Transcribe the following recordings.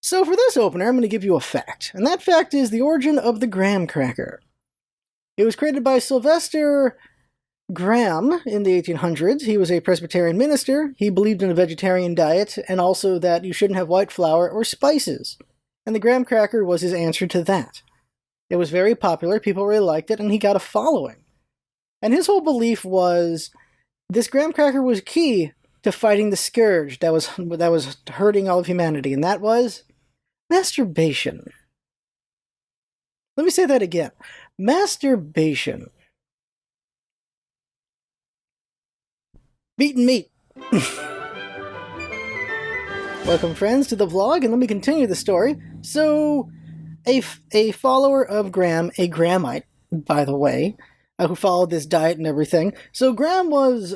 So for this opener, I'm going to give you a fact, and that fact is the origin of the graham cracker. It was created by Sylvester Graham in the 1800s. He was a Presbyterian minister. He believed in a vegetarian diet, and also that you shouldn't have white flour or spices. And the graham cracker was his answer to that. It was very popular, people really liked it, and he got a following. And his whole belief was this graham cracker was key to fighting the scourge that was hurting all of humanity, and that was masturbation. Let me say that again. Masturbation. Beaten meat. Welcome, friends, to the vlog, and let me continue the story. So, a follower of Graham, a Grahamite, by the way, who followed this diet and everything. So Graham was,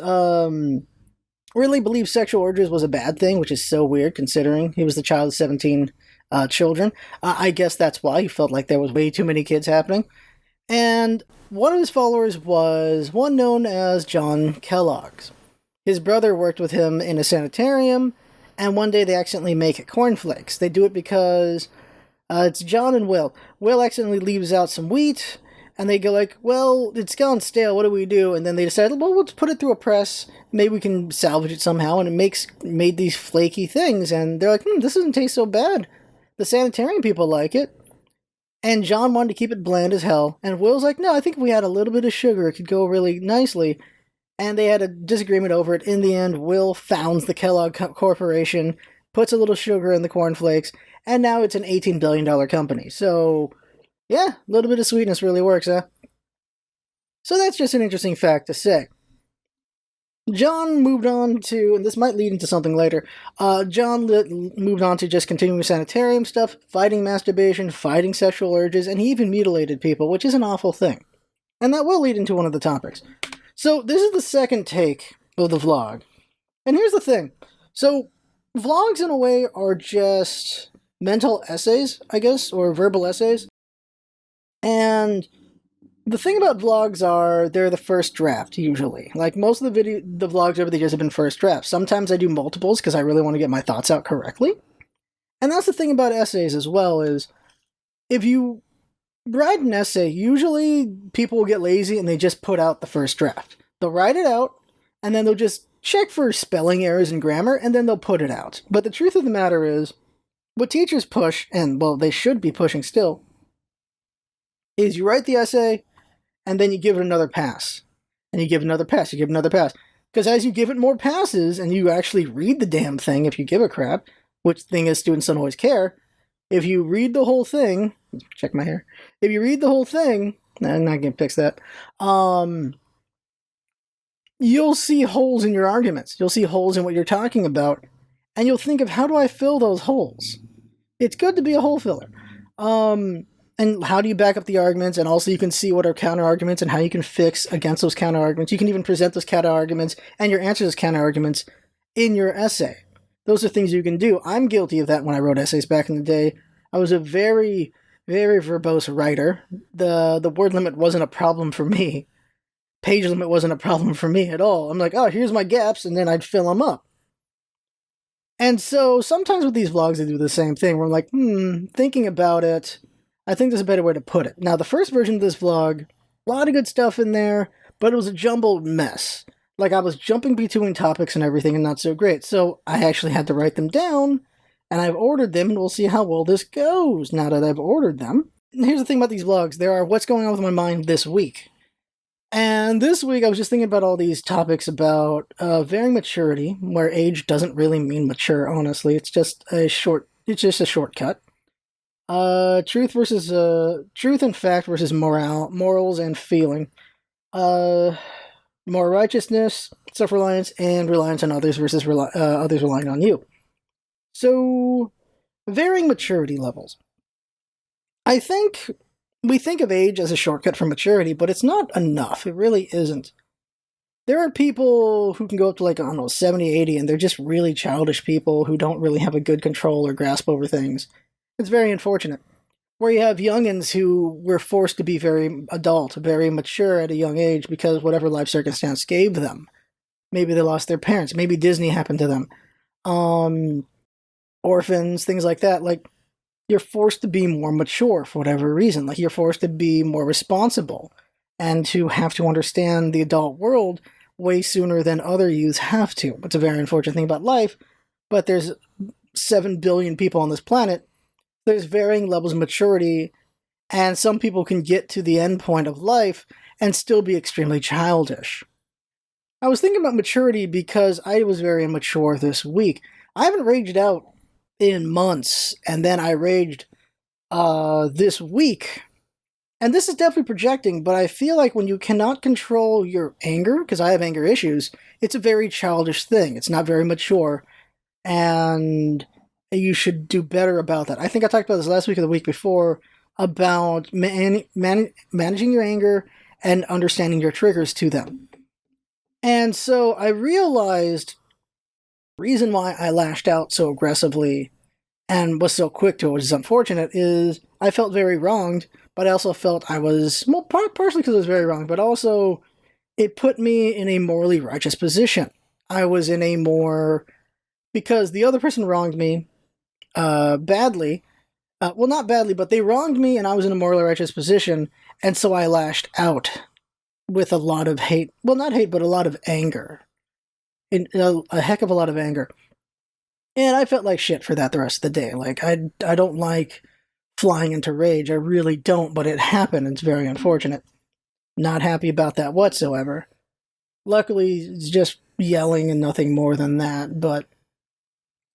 really believed sexual urges was a bad thing, which is so weird considering he was the child of 17 children. I guess that's why he felt like there was way too many kids happening. And one of his followers was one known as John Kellogg's. His brother worked with him in a sanitarium, and one day they accidentally make cornflakes. They do it because it's John and Will. Will accidentally leaves out some wheat, and they go like, well, it's gone stale, what do we do? And then they decide, well, let's put it through a press, maybe we can salvage it somehow, and it made these flaky things, and they're like, this doesn't taste so bad. The sanitarium people like it. And John wanted to keep it bland as hell, and Will's like, no, I think if we had a little bit of sugar, it could go really nicely. And they had a disagreement over it. In the end, Will founds the Kellogg Corporation, puts a little sugar in the cornflakes, and now it's an $18 billion company. So, yeah, a little bit of sweetness really works, huh? So that's just an interesting fact to say. John moved on to, and this might lead into something later, moved on to just continuing sanitarium stuff, fighting masturbation, fighting sexual urges, and he even mutilated people, which is an awful thing. And that will lead into one of the topics. So, this is the second take of the vlog. And here's the thing. So, vlogs, in a way, are just mental essays, I guess, or verbal essays. And the thing about vlogs are, they're the first draft, usually. Like, most of the vlogs over the years have been first drafts. Sometimes I do multiples, because I really want to get my thoughts out correctly. And that's the thing about essays as well, is if you write an essay, usually people will get lazy and they just put out the first draft. They'll write it out, and then they'll just check for spelling errors and grammar, and then they'll put it out. But the truth of the matter is, what teachers push, and, well, they should be pushing still, is you write the essay, and then you give it another pass. And you give it another pass, you give it another pass. Because as you give it more passes, and you actually read the damn thing, if you give a crap, which thing is students don't always care, if you read the whole thing, check my hair, if you read the whole thing, I'm not going to fix that, you'll see holes in your arguments. You'll see holes in what you're talking about, and you'll think of, how do I fill those holes? It's good to be a hole filler. And how do you back up the arguments, and also you can see what are counter-arguments and how you can fix against those counter-arguments. You can even present those counter-arguments and your answers as counter-arguments in your essay. Those are things you can do. I'm guilty of that when I wrote essays back in the day. I was a very, very verbose writer. The word limit wasn't a problem for me. Page limit wasn't a problem for me at all. I'm like, oh, here's my gaps, and then I'd fill them up. And so sometimes with these vlogs, I do the same thing, where I'm like, thinking about it, I think there's a better way to put it. Now, the first version of this vlog, a lot of good stuff in there, but it was a jumbled mess. Like, I was jumping between topics and everything, and not so great. So I actually had to write them down, and I've ordered them, and we'll see how well this goes now that I've ordered them. And here's the thing about these vlogs. There are what's going on with my mind this week. And this week, I was just thinking about all these topics about varying maturity, where age doesn't really mean mature, honestly. It's just a shortcut. Truth and fact versus morals and feeling. More righteousness, self-reliance, and reliance on others versus others relying on you. So, varying maturity levels. I think we think of age as a shortcut for maturity, but it's not enough. It really isn't. There are people who can go up to, like, I don't know, 70, 80, and they're just really childish people who don't really have a good control or grasp over things. It's very unfortunate. Where you have youngins who were forced to be very adult, very mature at a young age because whatever life circumstance gave them. Maybe they lost their parents. Maybe Disney happened to them. Orphans, things like that. Like, you're forced to be more mature for whatever reason. Like, you're forced to be more responsible and to have to understand the adult world way sooner than other youths have to. It's a very unfortunate thing about life, but there's 7 billion people on this planet. There's varying levels of maturity, and some people can get to the end point of life and still be extremely childish. I was thinking about maturity because I was very immature this week. I haven't raged out in months, and then I raged this week. And this is definitely projecting, but I feel like when you cannot control your anger, because I have anger issues, it's a very childish thing. It's not very mature, and you should do better about that. I think I talked about this last week or the week before about managing your anger and understanding your triggers to them. And so I realized the reason why I lashed out so aggressively and was so quick to it, which is unfortunate, is I felt very wronged, but I also felt I was, well, partially because I was very wronged, but also it put me in a morally righteous position. I was in a more, because the other person wronged me badly. Well, not badly, but they wronged me and I was in a morally righteous position, and so I lashed out with a lot of hate. Well, not hate, but a lot of anger. A heck of a lot of anger. And I felt like shit for that the rest of the day. Like, I don't like flying into rage. I really don't, but it happened. It's very unfortunate. Not happy about that whatsoever. Luckily, it's just yelling and nothing more than that, but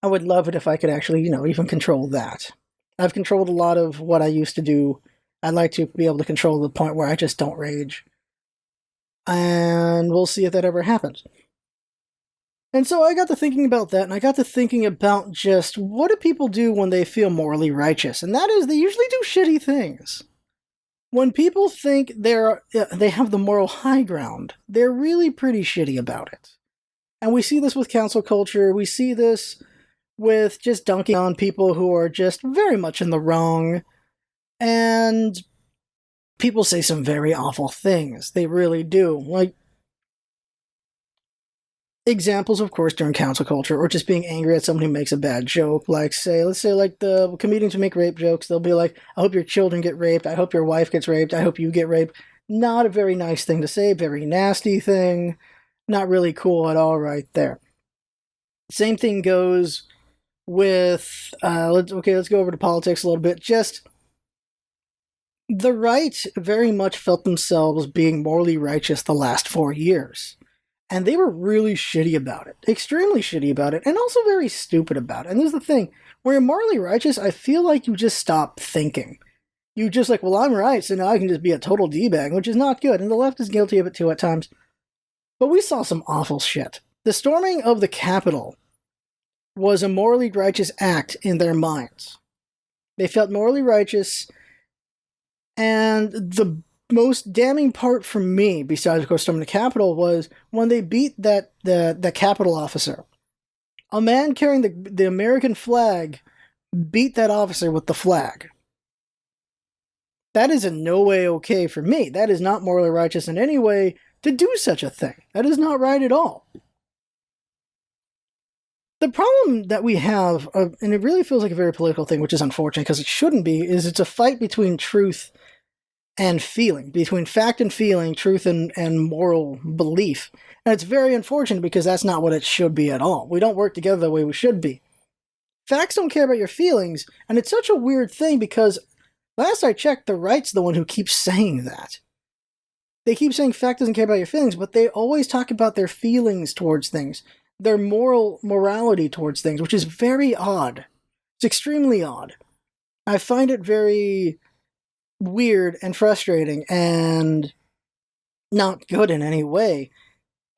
I would love it if I could actually, even control that. I've controlled a lot of what I used to do. I'd like to be able to control the point where I just don't rage. And we'll see if that ever happens. And so I got to thinking about that, and I got to thinking about just what do people do when they feel morally righteous? And that is, they usually do shitty things. When people think they have the moral high ground, they're really pretty shitty about it. And we see this with cancel culture. We see this with just dunking on people who are just very much in the wrong. And people say some very awful things. They really do. Like, examples, of course, during cancel culture, or just being angry at someone who makes a bad joke. Like, let's say like the comedians who make rape jokes, they'll be like, I hope your children get raped, I hope your wife gets raped, I hope you get raped. Not a very nice thing to say, very nasty thing. Not really cool at all right there. Same thing goes with, let's go over to politics a little bit. Just, the right very much felt themselves being morally righteous the last 4 years. And they were really shitty about it. Extremely shitty about it. And also very stupid about it. And there's the thing. When you're morally righteous, I feel like you just stop thinking. You just like, well, I'm right, so now I can just be a total D-bag, which is not good. And the left is guilty of it too at times. But we saw some awful shit. The storming of the Capitol was a morally righteous act in their minds. They felt morally righteous. And the most damning part for me, besides of course storming the Capitol, was when they beat the Capitol officer. A man carrying the American flag beat that officer with the flag. That is in no way okay for me. That is not morally righteous in any way to do such a thing. That is not right at all. The problem that we have, and it really feels like a very political thing, which is unfortunate because it shouldn't be, is it's a fight between truth and feeling, between fact and feeling, truth and moral belief. And it's very unfortunate because that's not what it should be at all. We don't work together the way we should be. Facts don't care about your feelings, and it's such a weird thing because last I checked, the right's the one who keeps saying that. They keep saying fact doesn't care about your feelings, but they always talk about their feelings towards things, their morality towards things, which is very odd. It's extremely odd. I find it very weird and frustrating and not good in any way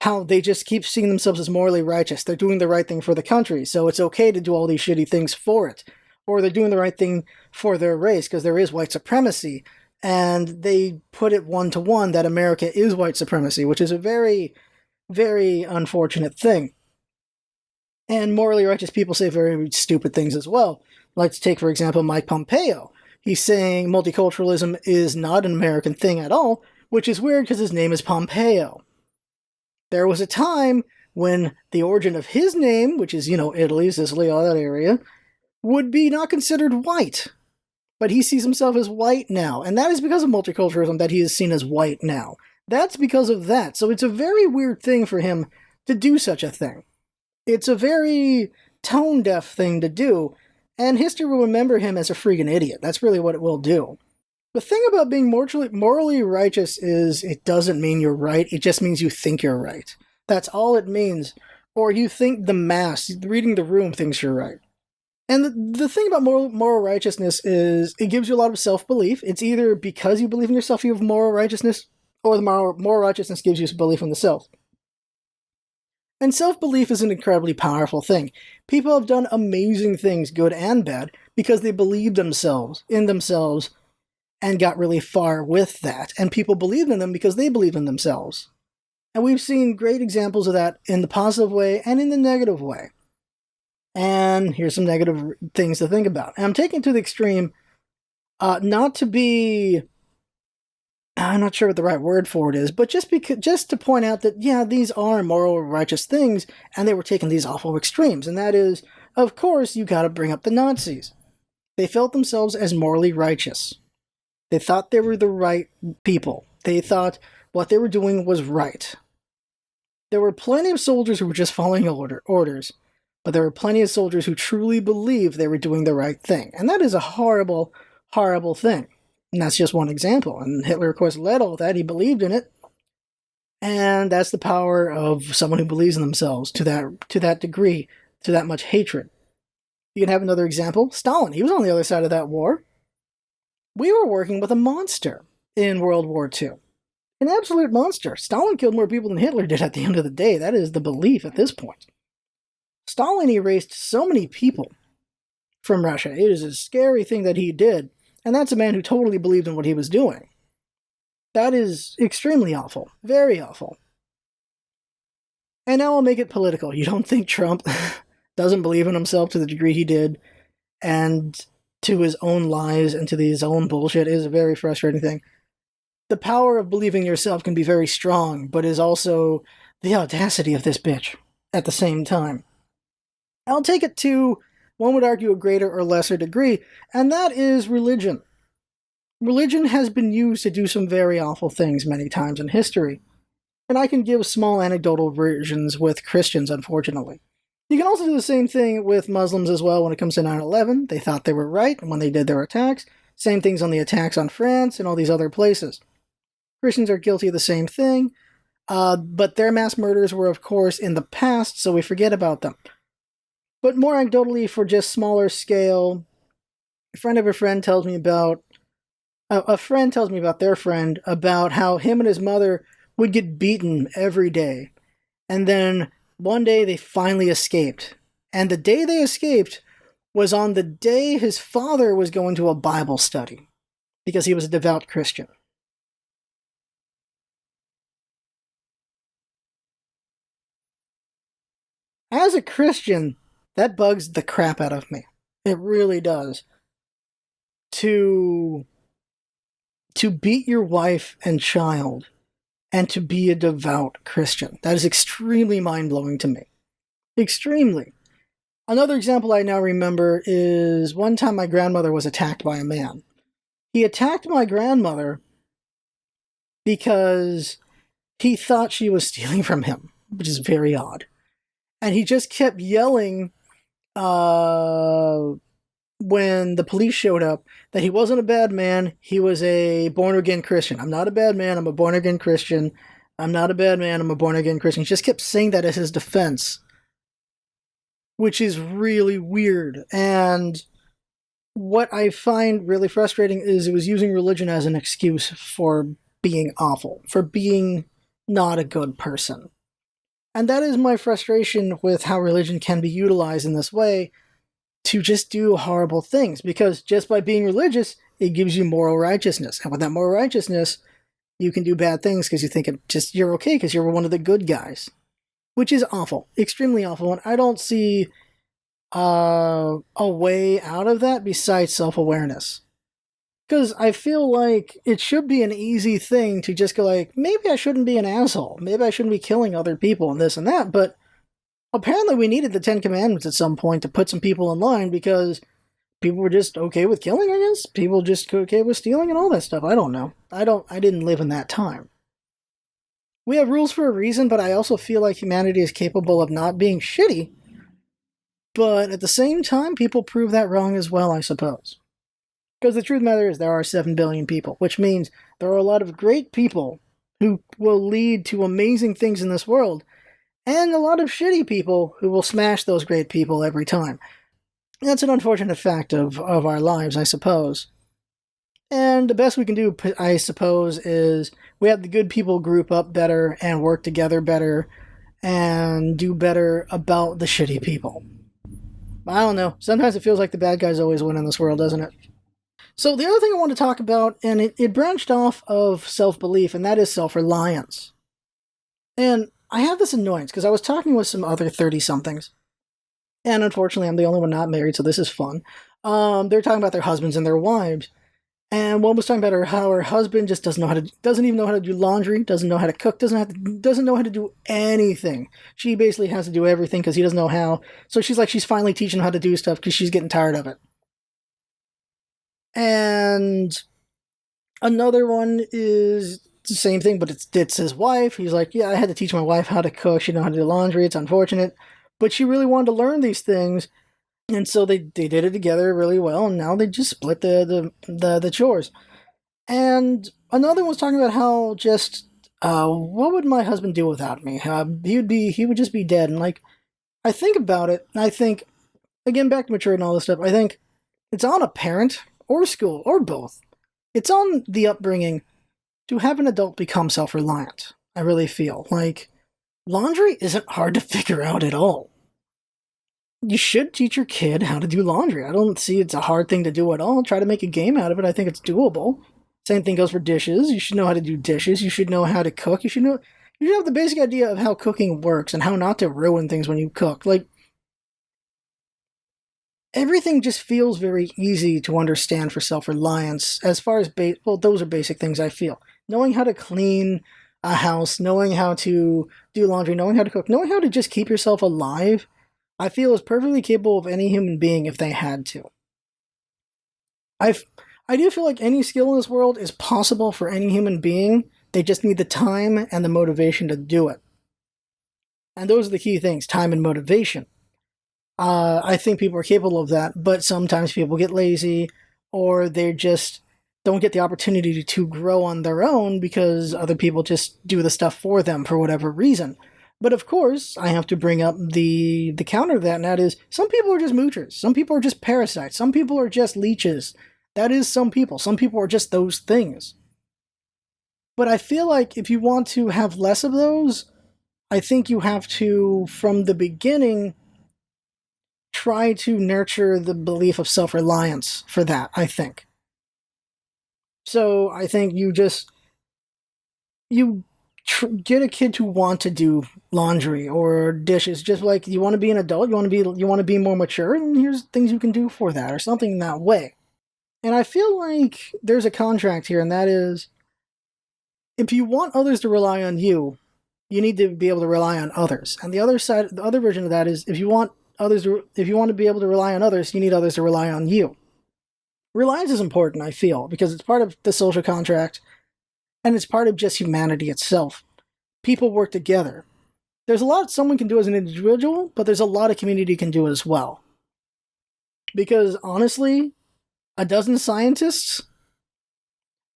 how they just keep seeing themselves as morally righteous. They're doing the right thing for the country, so it's okay to do all these shitty things for it. Or they're doing the right thing for their race because there is white supremacy, and they put it one-to-one that America is white supremacy, which is a very, very unfortunate thing. And morally righteous people say very stupid things as well. Let's take, for example, Mike Pompeo. He's saying multiculturalism is not an American thing at all, which is weird because his name is Pompeo. There was a time when the origin of his name, which is, Italy, Sicily, all that area, would be not considered white. but he sees himself as white now. And that is because of multiculturalism that he is seen as white now. That's because of that. So it's a very weird thing for him to do such a thing. It's a very tone-deaf thing to do, and history will remember him as a freaking idiot. That's really what it will do. The thing about being morally righteous is it doesn't mean you're right, it just means you think you're right. That's all it means. Or you think the mass, reading the room, thinks you're right. And the thing about moral righteousness is it gives you a lot of self-belief. It's either because you believe in yourself you have moral righteousness, or the moral righteousness gives you some belief in the self. And self-belief is an incredibly powerful thing. People have done amazing things, good and bad, because they believed in themselves, and got really far with that. And people believed in them because they believed in themselves. And we've seen great examples of that in the positive way and in the negative way. And here's some negative things to think about. And I'm taking it to the extreme, not to be... I'm not sure what the right word for it is, but just to point out that, yeah, these are moral, righteous things, and they were taking these awful extremes. And that is, of course, you got to bring up the Nazis. They felt themselves as morally righteous. They thought they were the right people. They thought what they were doing was right. There were plenty of soldiers who were just following orders, but there were plenty of soldiers who truly believed they were doing the right thing. And that is a horrible, horrible thing. And that's just one example. And Hitler, of course, led all that. He believed in it. And that's the power of someone who believes in themselves to that degree, to that much hatred. You can have another example. Stalin, he was on the other side of that war. We were working with a monster in World War II. An absolute monster. Stalin killed more people than Hitler did at the end of the day. That is the belief at this point. Stalin erased so many people from Russia. It is a scary thing that he did. And that's a man who totally believed in what he was doing. That is extremely awful. Very awful. And now I'll make it political. You don't think Trump doesn't believe in himself to the degree he did, and to his own lies and to his own bullshit is a very frustrating thing. The power of believing yourself can be very strong, but is also the audacity of this bitch at the same time. I'll take it to, one would argue, a greater or lesser degree, and that is religion. Religion has been used to do some very awful things many times in history, and I can give small anecdotal versions with Christians, unfortunately. You can also do the same thing with Muslims as well when it comes to 9/11. They thought they were right when they did their attacks. Same things on the attacks on France and all these other places. Christians are guilty of the same thing, but their mass murders were, of course, in the past, so we forget about them. But more anecdotally, for just smaller scale, a friend of a friend tells me about their friend, about how him and his mother would get beaten every day. And then one day they finally escaped. And the day they escaped was on the day his father was going to a Bible study, because he was a devout Christian. As a Christian, that bugs the crap out of me. It really does. To beat your wife and child, and to be a devout Christian. That is extremely mind-blowing to me. Extremely. Another example I now remember is one time my grandmother was attacked by a man. He attacked my grandmother because he thought she was stealing from him, which is very odd. And he just kept yelling when the police showed up that he wasn't a bad man, he was a born-again Christian. I'm not a bad man, I'm a born-again Christian. I'm not a bad man, I'm a born-again Christian. He just kept saying that as his defense, which is really weird. And what I find really frustrating is it was using religion as an excuse for being awful, for being not a good person. And that is my frustration with how religion can be utilized in this way, to just do horrible things, because just by being religious, it gives you moral righteousness. And with that moral righteousness, you can do bad things because you think you're okay because you're one of the good guys, which is awful, extremely awful. And I don't see a way out of that besides self-awareness. Because I feel like it should be an easy thing to just go like, maybe I shouldn't be an asshole. Maybe I shouldn't be killing other people and this and that. But apparently we needed the Ten Commandments at some point to put some people in line, because people were just okay with killing, I guess. People just okay with stealing and all that stuff. I don't know. I didn't live in that time. We have rules for a reason, but I also feel like humanity is capable of not being shitty. But at the same time, people prove that wrong as well, I suppose. Because the truth of the matter is, there are 7 billion people, which means there are a lot of great people who will lead to amazing things in this world, and a lot of shitty people who will smash those great people every time. That's an unfortunate fact of our lives, I suppose. And the best we can do, I suppose, is we have the good people group up better and work together better and do better about the shitty people. I don't know. Sometimes it feels like the bad guys always win in this world, doesn't it? So the other thing I want to talk about, and it branched off of self-belief, and that is self-reliance. And I have this annoyance, because I was talking with some other 30-somethings, and unfortunately I'm the only one not married, so this is fun. They're talking about their husbands and their wives. And one was talking about how her husband just doesn't even know how to do laundry, doesn't know how to cook, doesn't know how to do anything. She basically has to do everything because he doesn't know how. So she's finally teaching him how to do stuff because she's getting tired of it. And another one is the same thing, but it's his wife. He's like, yeah, I had to teach my wife how to cook. She didn't know how to do laundry. It's unfortunate, but she really wanted to learn these things. And so they did it together really well, and now they just split the chores. And another one was talking about how just what would my husband do without me? He would just be dead. And like, I think about it, and I think, again, back to maturity and all this stuff, I think it's on a parent or school or both. It's on the upbringing to have an adult become self-reliant. I really feel like laundry isn't hard to figure out at all. You should teach your kid how to do laundry. I don't see it's a hard thing to do at all. Try to make a game out of it. I think it's doable. Same thing goes for dishes. You should know how to do dishes. You should know how to cook. You should have the basic idea of how cooking works and how not to ruin things when you cook. Like, everything just feels very easy to understand for self-reliance as far as, those are basic things I feel. Knowing how to clean a house, knowing how to do laundry, knowing how to cook, knowing how to just keep yourself alive, I feel is perfectly capable of any human being if they had to. I do feel like any skill in this world is possible for any human being. They just need the time and the motivation to do it. And those are the key things, time and motivation. I think people are capable of that, but sometimes people get lazy, or they just don't get the opportunity to grow on their own because other people just do the stuff for them for whatever reason. But of course, I have to bring up the counter to that, and that is, some people are just moochers. Some people are just parasites. Some people are just leeches. That is some people. Some people are just those things. But I feel like if you want to have less of those, I think you have to, from the beginning, try to nurture the belief of self-reliance for that, I think. So I think you get a kid to want to do laundry or dishes. Just like you want to be an adult, you want to be more mature, and here's things you can do for that, or something in that way. And I feel like there's a contract here, and that is, if you want others to rely on you, you need to be able to rely on others. And the other version of that is, if you want to be able to rely on others, you need others to rely on you. Reliance is important, I feel, because it's part of the social contract, and it's part of just humanity itself. People work together. There's a lot someone can do as an individual, but there's a lot a community can do as well. Because honestly, a dozen scientists,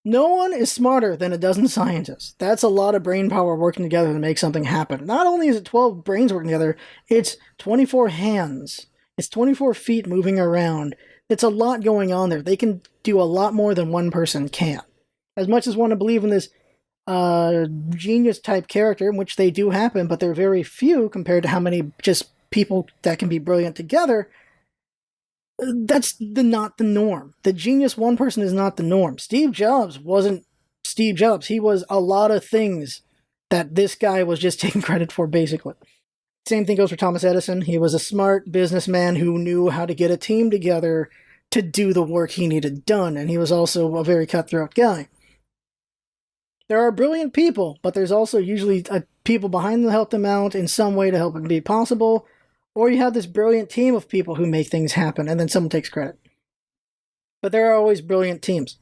no one is smarter than a dozen scientists. That's a lot of brain power working together to make something happen. Not only is it 12 brains working together, it's 24 hands. It's 24 feet moving around. It's a lot going on there. They can do a lot more than one person can. As much as want to believe in this genius type character, in which they do happen, but they're very few compared to how many just people that can be brilliant together, that's not the norm. The genius one person is not the norm. Steve Jobs wasn't Steve Jobs. He was a lot of things that this guy was just taking credit for, basically. Same thing goes for Thomas Edison. He was a smart businessman who knew how to get a team together to do the work he needed done, and he was also a very cutthroat guy. There are brilliant people, but there's also usually people behind them to help them out in some way to help it be possible, or you have this brilliant team of people who make things happen, and then someone takes credit. but there are always brilliant teams.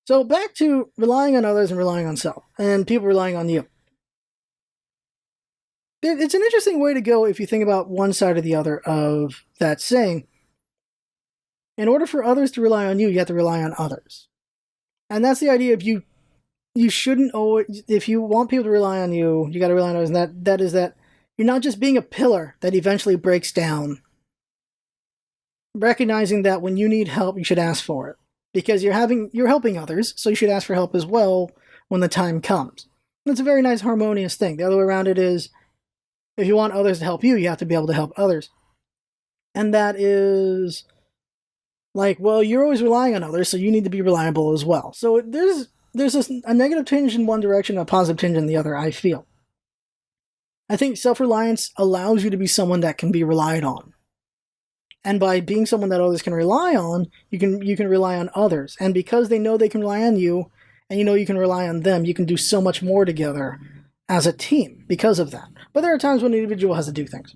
So back to relying on others and relying on self, and people relying on you. It's an interesting way to go if you think about one side or the other of that saying. In order for others to rely on you, you have to rely on others. And that's the idea of you shouldn't always, if you want people to rely on you, you got to rely on others. And that is that you're not just being a pillar that eventually breaks down. Recognizing that when you need help, you should ask for it. Because you're helping others, so you should ask for help as well when the time comes. That's a very nice harmonious thing. The other way around it is, if you want others to help you, you have to be able to help others. And that is like, well, you're always relying on others, so you need to be reliable as well. So there's a negative tinge in one direction, a positive tinge in the other, I feel. I think self-reliance allows you to be someone that can be relied on. And by being someone that others can rely on, you can rely on others. And because they know they can rely on you, and you know you can rely on them, you can do so much more together as a team because of that. But there are times when an individual has to do things.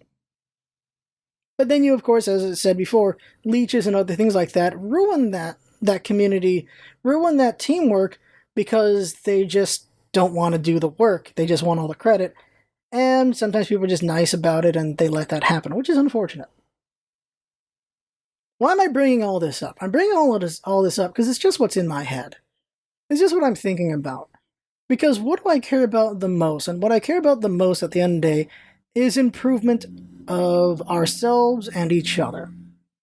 But then you, of course, as I said before, leeches and other things like that ruin that community, ruin that teamwork, because they just don't want to do the work. They just want all the credit. And sometimes people are just nice about it and they let that happen, which is unfortunate. Why am I bringing all this up? I'm bringing all this up because it's just what's in my head. It's just what I'm thinking about. Because what do I care about the most? And what I care about the most at the end of the day is improvement of ourselves and each other.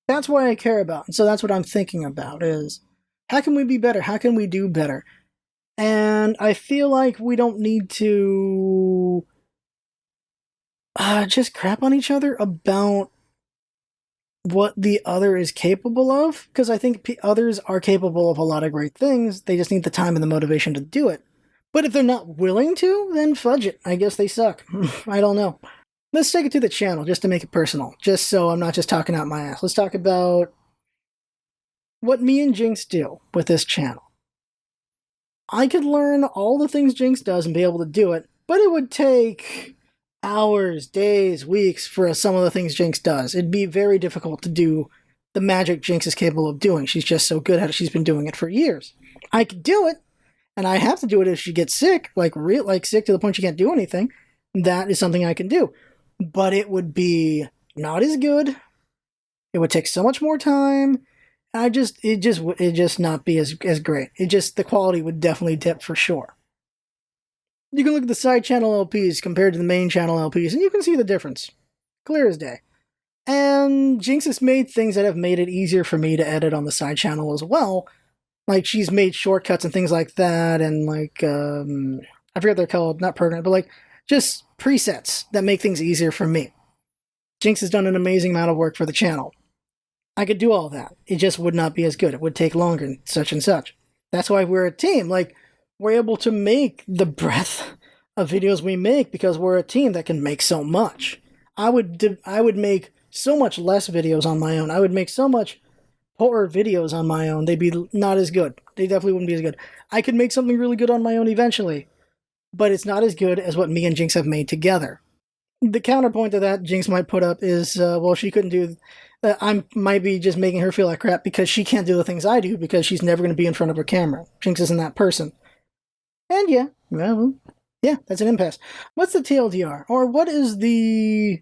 That's what I care about. And so that's what I'm thinking about is, how can we be better? How can we do better? And I feel like we don't need to just crap on each other about what the other is capable of, because I think others are capable of a lot of great things. They just need the time and the motivation to do it. But if they're not willing to, then fudge it. I guess they suck. I don't know. Let's take it to the channel just to make it personal, just so I'm not just talking out my ass. Let's talk about what me and Jinx do with this channel. I could learn all the things Jinx does and be able to do it, but it would take hours, days, weeks for some of the things Jinx does. It'd be very difficult to do the magic Jinx is capable of doing. She's just so good at it. She's been doing it for years. I could do it, and I have to do it if she gets sick, like sick to the point she can't do anything. That is something I can do. But it would be not as good. It would take so much more time. It'd just not be as great. The quality would definitely dip for sure. You can look at the side channel LPs compared to the main channel LPs, and you can see the difference. Clear as day. And Jinx has made things that have made it easier for me to edit on the side channel as well. Like, she's made shortcuts and things like that, and like, I forget what they're called, not program, but like, just presets that make things easier for me. Jinx has done an amazing amount of work for the channel. I could do all that. It just would not be as good. It would take longer, and such. That's why we're a team. Like, we're able to make the breadth of videos we make because we're a team that can make so much. I would make so much less videos on my own. I would make so much poorer videos on my own. They'd be not as good. They definitely wouldn't be as good. I could make something really good on my own eventually, but it's not as good as what me and Jinx have made together. The counterpoint to that Jinx might put up is, well, she couldn't do... I might be just making her feel like crap because she can't do the things I do because she's never going to be in front of a camera. Jinx isn't that person. And yeah, well, yeah, that's an impasse. What's the TLDR? Or what is the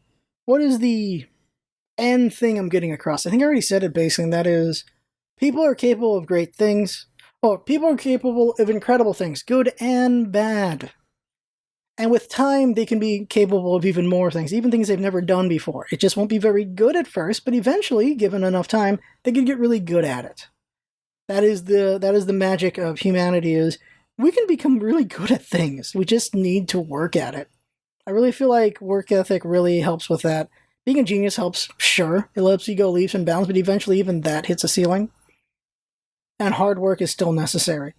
end thing I'm getting across? I think I already said it basically, and that is, people are capable of great things. Or people are capable of incredible things, good and bad. And with time, they can be capable of even more things, even things they've never done before. It just won't be very good at first, but eventually, given enough time, they can get really good at it. That is the magic of humanity, is we can become really good at things. We just need to work at it. I really feel like work ethic really helps with that. Being a genius helps, sure. It lets you go leaps and bounds, but eventually even that hits a ceiling. And hard work is still necessary.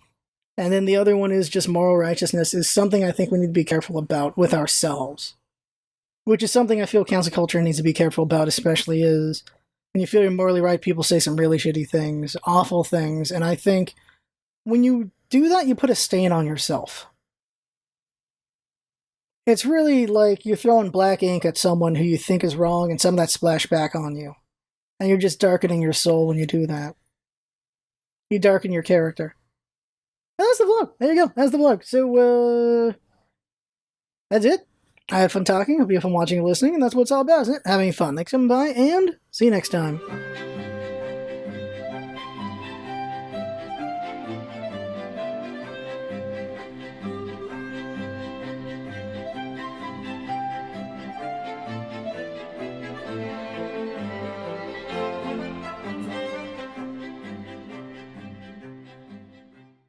And then the other one is just moral righteousness, is something I think we need to be careful about with ourselves. Which is something I feel cancel culture needs to be careful about, especially is when you feel you're morally right, people say some really shitty things, awful things, and I think when you do that, you put a stain on yourself. It's really like you're throwing black ink at someone who you think is wrong, and some of that splash back on you. And you're just darkening your soul when you do that. You darken your character. And that's the vlog. There you go. That's the vlog. So, that's it. I had fun talking. Hope you have fun watching and listening, and that's what it's all about, isn't it? Having fun. Thanks for coming by, and see you next time.